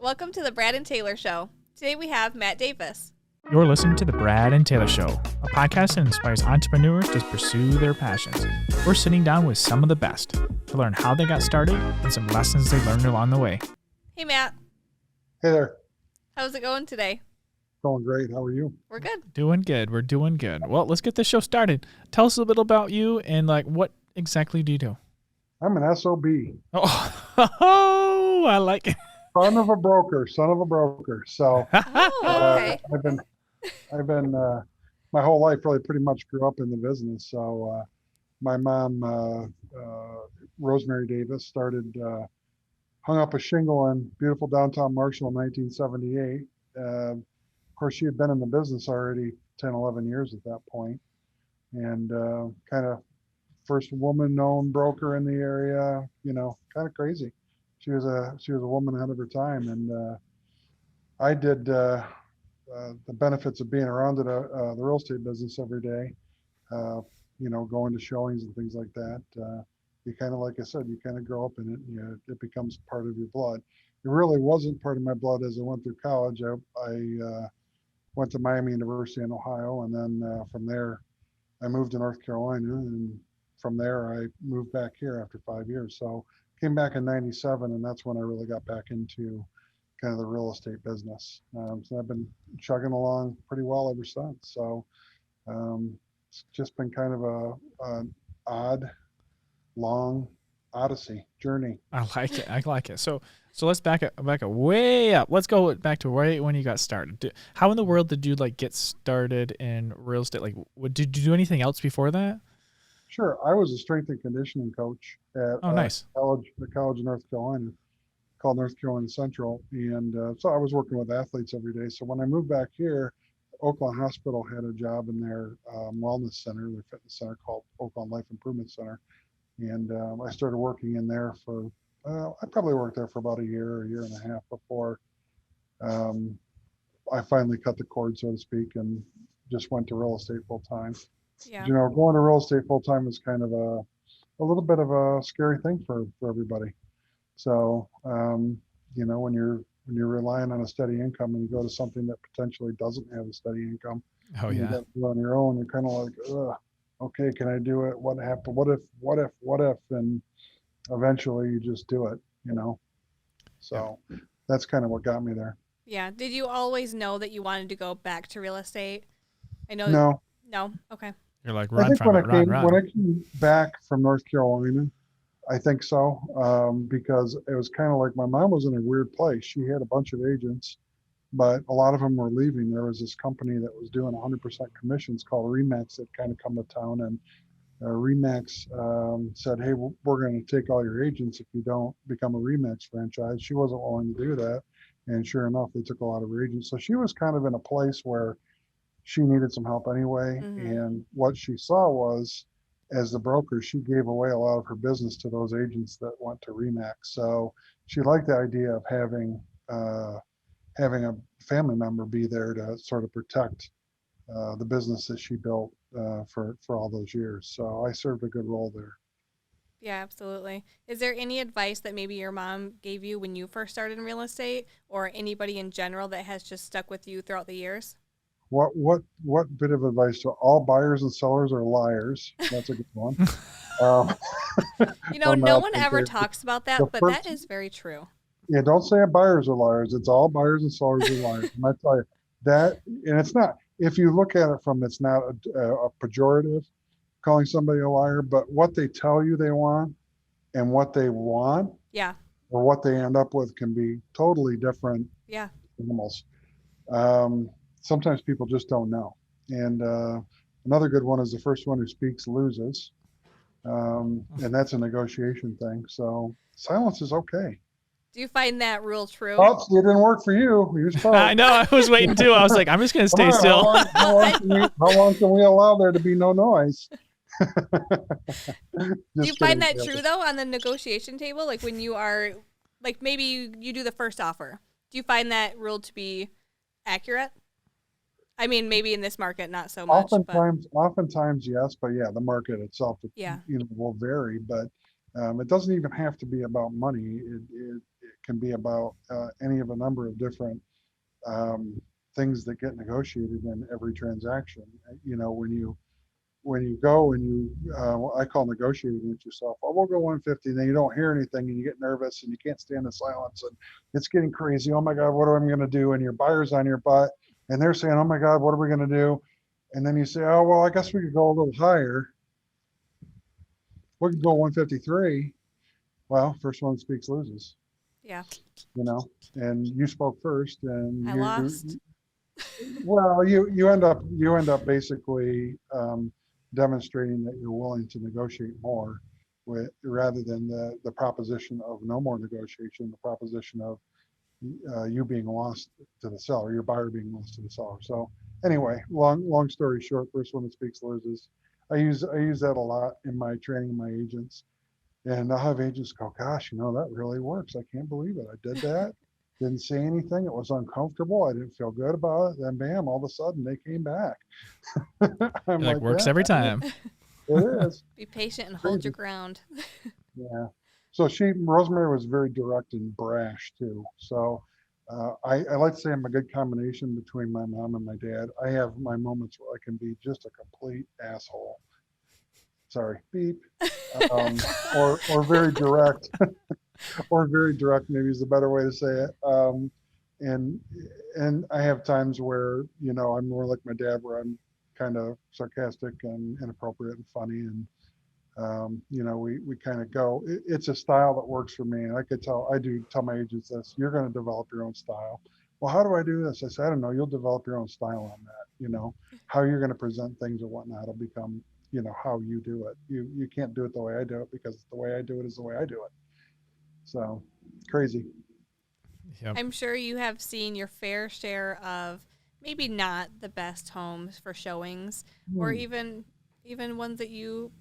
Welcome to the Brad and Taylor Show. Today we have Matt Davis. You're listening to the Brad and Taylor Show, a podcast that inspires entrepreneurs to pursue their passions. We're sitting down with some of the best to learn how they got started and some lessons they learned along the way. Hey, Matt. Hey there. How's it going today? Going great. How are you? We're good. Doing good. We're doing good. Well, let's get this show started. Tell us a little bit about you and what exactly do you do? I'm an SOB. Oh, I like it. Son of a broker. So Okay. I've been my whole life really pretty much grew up in the business. So my mom, Rosemary Davis, hung up a shingle in beautiful downtown Marshall in 1978. Of course, she had been in the business already 10, 11 years at that point, and kind of first woman-known broker in the area. Kind of crazy. She was a woman ahead of her time, and I did the benefits of being around the real estate business every day. Going to showings and things like that. You kind of, like I said, you kind of grow up in it. And, it becomes part of your blood. It really wasn't part of my blood as I went through college. I went to Miami University in Ohio, and then from there, I moved to North Carolina, and from there, I moved back here after 5 years. So came back in '97, and that's when I really got back into kind of the real estate business. So I've been chugging along pretty well ever since. So it's just been kind of an odd, long odyssey journey. I like it. So let's back up way up. Let's go back to right when you got started. How in the world did you get started in real estate? Did you do anything else before that? Sure. I was a strength and conditioning coach at nice. the College of North Carolina, called North Carolina Central. And so I was working with athletes every day. So when I moved back here, Oakland Hospital had a job in their wellness center, their fitness center called Oakland Life Improvement Center. And I started working in there I probably worked there for about a year and a half before I finally cut the cord, so to speak, and just went to real estate full time. Yeah. Going to real estate full time is kind of a little bit of a scary thing for everybody. So, when you're relying on a steady income and you go to something that potentially doesn't have a steady income, you got to do it on your own, you're kind of like, ugh, okay, can I do it? What happened? What if? And eventually you just do it, So that's kind of what got me there. Yeah. Did you always know that you wanted to go back to real estate? I know. No. No. Okay. You're like, I run think from it, run. when I came back from North Carolina, I think so, because it was kind of like my mom was in a weird place. She had a bunch of agents, but a lot of them were leaving. There was this company that was doing 100% commissions called Remax that kind of come to town, and Remax said, hey, we're going to take all your agents if you don't become a Remax franchise. She wasn't willing to do that, and sure enough, they took a lot of her agents. So she was kind of in a place where she needed some help anyway. Mm-hmm. And what she saw was, as the broker, she gave away a lot of her business to those agents that went to Remax. So she liked the idea of having a family member be there to sort of protect the business that she built for all those years. So I served a good role there. Yeah, absolutely. Is there any advice that maybe your mom gave you when you first started in real estate, or anybody in general that has just stuck with you throughout the years? What bit of advice? So all buyers and sellers are liars. That's a good one. No one ever talks about that, but that is very true. Yeah, don't say buyers are liars. It's all buyers and sellers are liars. And I tell you that, and it's not. If you look at it from, it's not a pejorative, calling somebody a liar, but what they tell you they want and what they want, yeah, or what they end up with can be totally different. Yeah, animals. Sometimes people just don't know. And another good one is the first one who speaks loses. And that's a negotiation thing. So silence is okay. Do you find that rule true? Oh, it didn't work for you. I know. I was waiting too. I was like, I'm just going to stay still. How long can we allow there to be no noise? Do you find that true, though, on the negotiation table? Like when you are, maybe you do the first offer. Do you find that rule to be accurate? I mean, maybe in this market, not so much. Oftentimes, yes. But yeah, the market itself, will vary. But it doesn't even have to be about money. It can be about any of a number of different things that get negotiated in every transaction. You know, when you go and I call negotiating with yourself. Oh, we'll go 150. Then you don't hear anything and you get nervous and you can't stand the silence and it's getting crazy. Oh my God, what am I going to do? And your buyer's on your butt and they're saying, oh my God, what are we going to do? And then you say, oh, well, I guess we could go a little higher. We could go 153. Well, first one that speaks loses. Yeah. You know, and you spoke first and I lost. Well, you end up basically demonstrating that you're willing to negotiate more with rather than the proposition of no more negotiation, the proposition of you being lost to the seller, your buyer being lost to the seller. So anyway, long story short, first one that speaks loses. I use that a lot in my training my agents. And I'll have agents go, gosh, you know, that really works. I can't believe it. I did that. Didn't say anything. It was uncomfortable. I didn't feel good about it. Then bam, all of a sudden they came back. I'm like works every time. It is. Be patient and hold your ground. Yeah. So Rosemary was very direct and brash too. So I like to say I'm a good combination between my mom and my dad. I have my moments where I can be just a complete asshole. Sorry, beep. Or very direct, or very direct maybe is the better way to say it. And I have times where, you know, I'm more like my dad, where I'm kind of sarcastic and inappropriate and funny. And, you know, we kind of go, it's a style that works for me. And I do tell my agents this, you're going to develop your own style. Well, how do I do this? I said, I don't know. You'll develop your own style on that. You know, how you're going to present things or whatnot will become, you know, how you do it. You can't do it the way I do it because the way I do it is the way I do it. So crazy. Yep. I'm sure you have seen your fair share of maybe not the best homes for showings, or even ones that you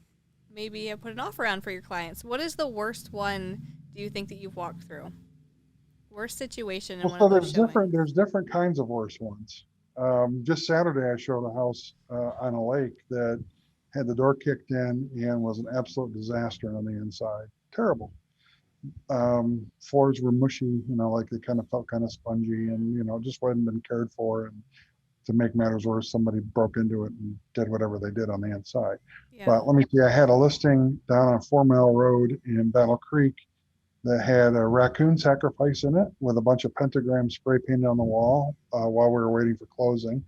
maybe have put an offer on for your clients. What is the worst one do you think that you've walked through? Worst situation in one of those showings? There's different kinds of worse ones. Just Saturday, I showed a house on a lake that had the door kicked in and was an absolute disaster on the inside. Terrible. Floors were mushy, you know, like they kind of felt kind of spongy and, you know, just hadn't been cared for. And to make matters worse, somebody broke into it and did whatever they did on the inside. Yeah. But let me see, I had a listing down on 4 Mile Road in Battle Creek that had a raccoon sacrifice in it with a bunch of pentagrams spray painted on the wall while we were waiting for closing.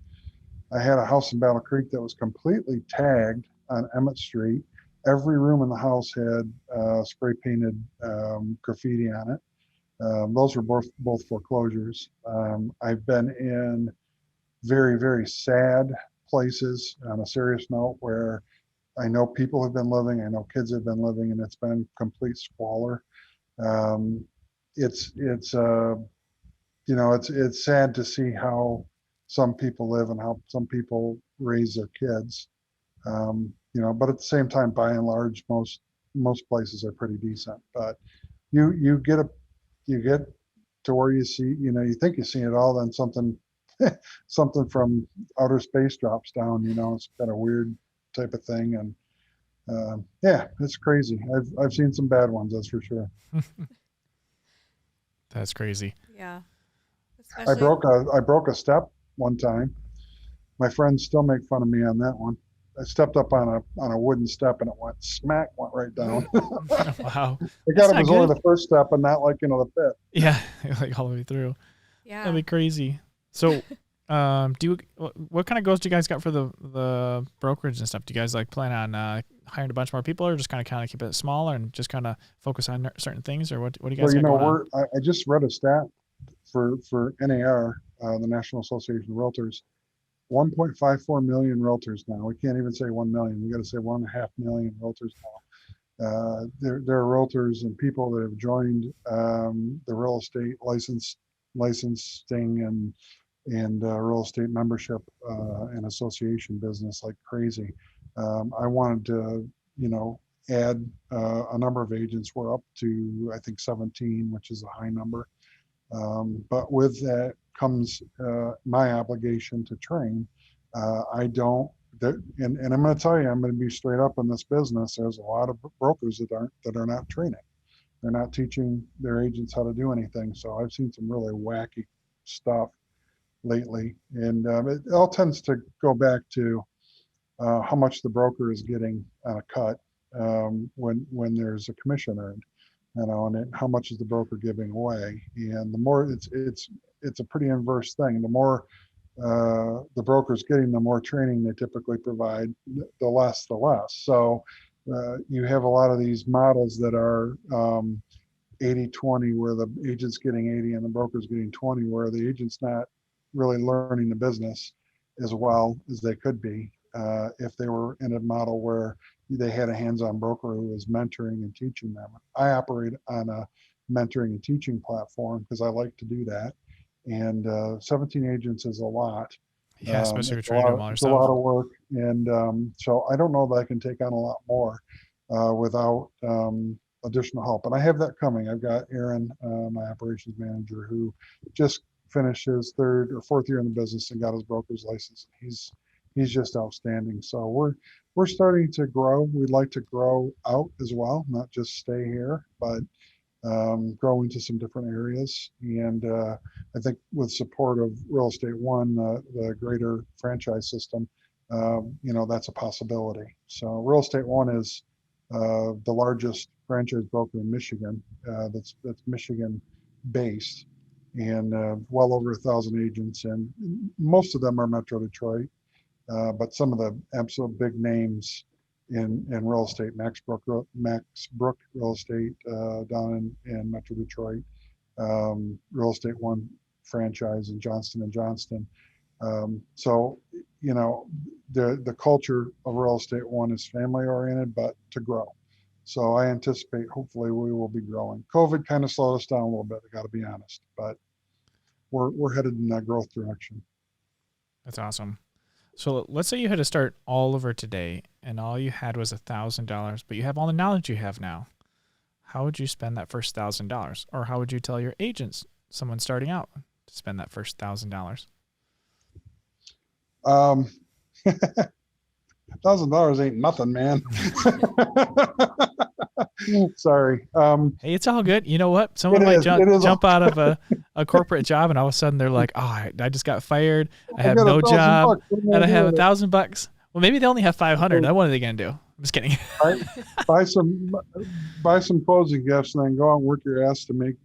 I had a house in Battle Creek that was completely tagged on Emmett Street. Every room in the house had spray painted graffiti on it. Those were both foreclosures. I've been in very, very sad places on a serious note where I know people have been living, I know kids have been living, and it's been complete squalor. It's you know, it's sad to see how some people live and how some people raise their kids. You know, but at the same time, by and large, most places are pretty decent. But you get to where you see, you know, you think you see it all, then something from outer space drops down. You know, it's kind of weird type of thing, and yeah, it's crazy. I've seen some bad ones, that's for sure. That's crazy. Yeah. I broke a step one time. My friends still make fun of me on that one. I stepped up on a wooden step and it went right down. Wow. I got it was only the first step and not like, you know, the fifth. Yeah, like all the way through. Yeah. That'd be crazy. So, what kind of goals do you guys got for the brokerage and stuff? Do you guys like plan on hiring a bunch more people, or just kind of keep it smaller and just kind of focus on certain things, or what do you guys got going on? I just read a stat for NAR, the National Association of Realtors. 1.54 million realtors now. We can't even say 1 million. We got to say 1.5 million realtors now. There are realtors and people that have joined the real estate licensing and real estate membership and association business like crazy. I wanted to, you know, add a number of agents. We're up to, I think, 17, which is a high number. But with that comes my obligation to train. And I'm going to tell you, I'm going to be straight up in this business. There's a lot of brokers that are not training. They're not teaching their agents how to do anything. So I've seen some really wacky stuff lately, and it all tends to go back to how much the broker is getting on a cut when there's a commission earned, and how much is the broker giving away. And the more it's a pretty inverse thing. The more the broker's getting, the more training they typically provide, the less. So you have a lot of these models that are 80-20, where the agent's getting 80 and the broker's getting 20, where the agent's not really learning the business as well as they could be if they were in a model where they had a hands-on broker who was mentoring and teaching them. I operate on a mentoring and teaching platform because I like to do that. And 17 agents is a lot. Yeah, especially if you're trying to do them all It's a lot of work. And so I don't know that I can take on a lot more without additional help. And I have that coming. I've got Aaron, my operations manager, who just finished his 3rd or 4th year in the business and got his broker's license. He's just outstanding. So we're starting to grow. We'd like to grow out as well, not just stay here, but grow into some different areas. And I think with support of Real Estate One, the greater franchise system, that's a possibility. So Real Estate One is the largest franchise broker in Michigan. That's Michigan based, and well over 1,000 agents, and most of them are Metro Detroit. But some of the absolute big names in real estate, Max Brook Real Estate down in Metro Detroit, Real Estate One franchise in Johnston and Johnston. So the culture of Real Estate One is family oriented, but to grow. So I anticipate hopefully we will be growing. COVID kind of slowed us down a little bit, I got to be honest, but we're headed in that growth direction. That's awesome. So let's say you had to start all over today and all you had was $1,000, but you have all the knowledge you have now. How would you spend that first $1,000? Or how would you tell your agents, someone starting out, to spend that first $1,000? $1,000 ain't nothing, man. Sorry. Hey, it's all good. You know what? Someone might jump out of a corporate job and all of a sudden they're like, oh, I just got fired. I have no job and I have $1,000. Well, maybe they only have 500. Then what are they going to do? I'm just kidding. Buy some closing gifts and then go out and work your ass to make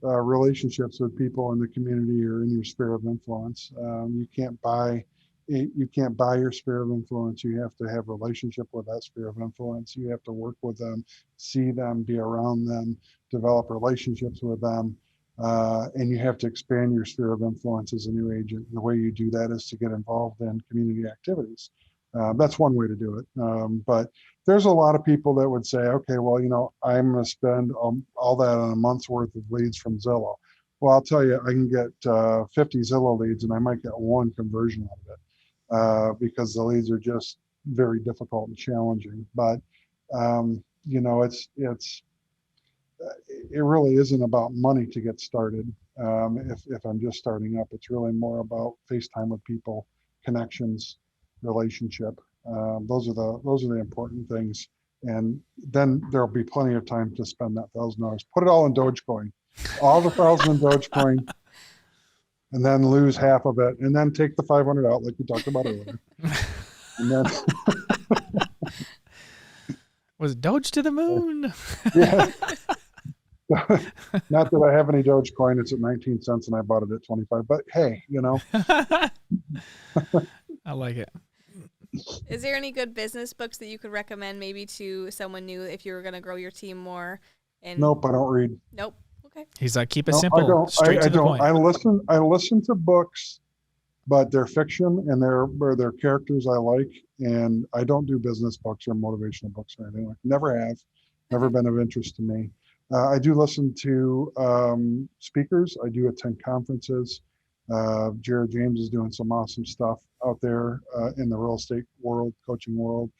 relationships with people in the community or in your sphere of influence. You can't buy your sphere of influence. You have to have a relationship with that sphere of influence. You have to work with them, see them, be around them, develop relationships with them. And you have to expand your sphere of influence as a new agent. And the way you do that is to get involved in community activities. That's one way to do it. But there's a lot of people that would say, okay, well, I'm going to spend all that on a month's worth of leads from Zillow. Well, I'll tell you, I can get 50 Zillow leads and I might get one conversion out of it. Because the leads are just very difficult and challenging. But it really isn't about money to get started. If I'm just starting up, it's really more about FaceTime with people, connections, relationship. Those are the important things. And then there'll be plenty of time to spend that $1,000. Put it all in Dogecoin, all the 1,000 in Dogecoin. And then lose half of it, and then take the 500 out, like we talked about earlier. And then was Doge to the moon? Yeah. Not that I have any Dogecoin. It's at 19 cents, and I bought it at 25. But hey, I like it. Is there any good business books that you could recommend, maybe to someone new, if you were going to grow your team more? Nope, I don't read. Nope. Okay. He's like, keep it simple. I to the don't. point. I listen to books, but they're fiction and they're characters I like. And I don't do business books or motivational books or anything. Never have. Never been of interest to me. I do listen to speakers. I do attend conferences. Jared James is doing some awesome stuff out there in the real estate world, coaching world.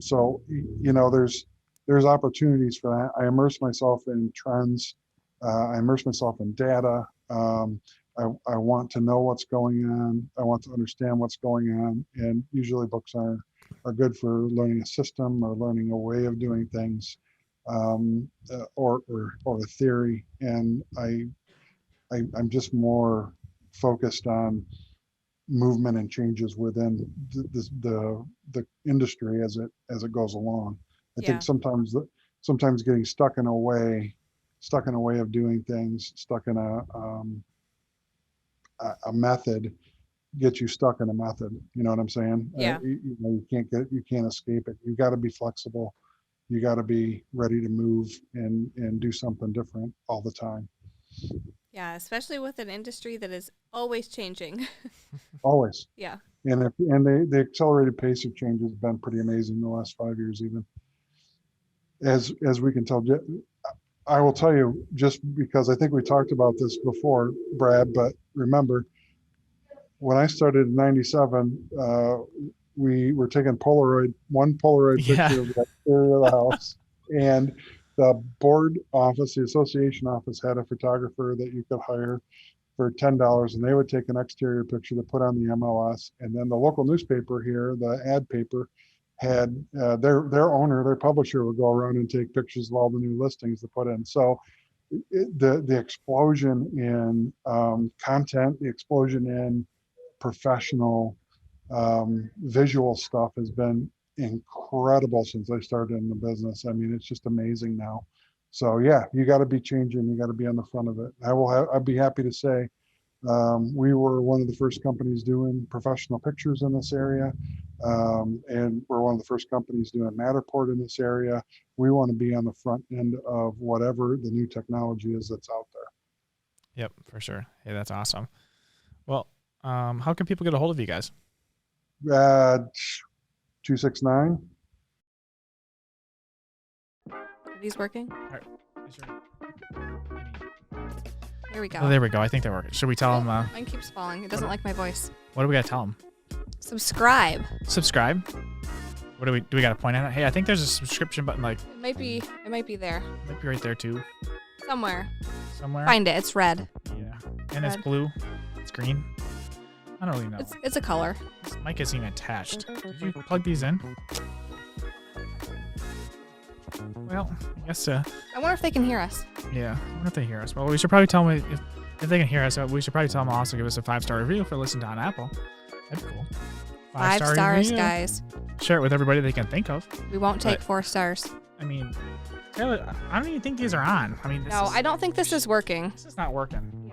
So there's opportunities for that. I immerse myself in trends. I immerse myself in data. I want to know what's going on. I want to understand what's going on. And usually books are good for learning a system or learning a way of doing things. or a theory, and I'm just more focused on movement and changes within the industry as it goes along. I think sometimes getting stuck in a way of doing things, stuck in a method, gets you stuck in a method. You know what I'm saying? Yeah. You can't escape it. You got to be flexible. You got to be ready to move and do something different all the time. Yeah, especially with an industry that is always changing. Always. Yeah. And the accelerated pace of change has been pretty amazing the last 5 years, even. As we can tell, I will tell you, just because I think we talked about this before, Brad, but remember, when I started in 97, we were taking one Polaroid picture of the exterior of the house, and the board office, the association office, had a photographer that you could hire for $10, and they would take an exterior picture to put on the MLS. And then the local newspaper here, the ad paper, had their owner, their publisher, would go around and take pictures of all the new listings to put in. So the explosion in content, the explosion in professional visual stuff has been incredible since I started in the business. I mean, it's just amazing now. So yeah, you got to be changing. You got to be on the front of it. I'd be happy to say we were one of the first companies doing professional pictures in this area, and we're one of the first companies doing Matterport in this area. We want to be on the front end of whatever the new technology is that's out there. Yep, for sure. Hey, that's awesome. Well, how can people get a hold of you guys? 269. He's working. Here we go. Oh, there we go. I think they're working. Should we tell them? Mine keeps falling. It doesn't like my voice. What do we got to tell them? Subscribe. Subscribe. What do we got to point at? Hey, I think there's a subscription button. Like it might be there. It might be right there too. Somewhere. Find it. It's red. Yeah, and red. It's blue. It's green. I don't really know. It's a color. This mic isn't even attached. Did you plug these in? Well, I guess. I wonder if they can hear us. Yeah, I wonder if they hear us. Well, we should probably tell them if they can hear us. We should probably tell them also give us a 5-star review if they're listening on Apple. That'd be cool. 5 stars, guys. Share it with everybody they can think of. We won't take 4 stars. I mean, Taylor, I don't even think these are on. I mean, I don't think this is working. This is not working.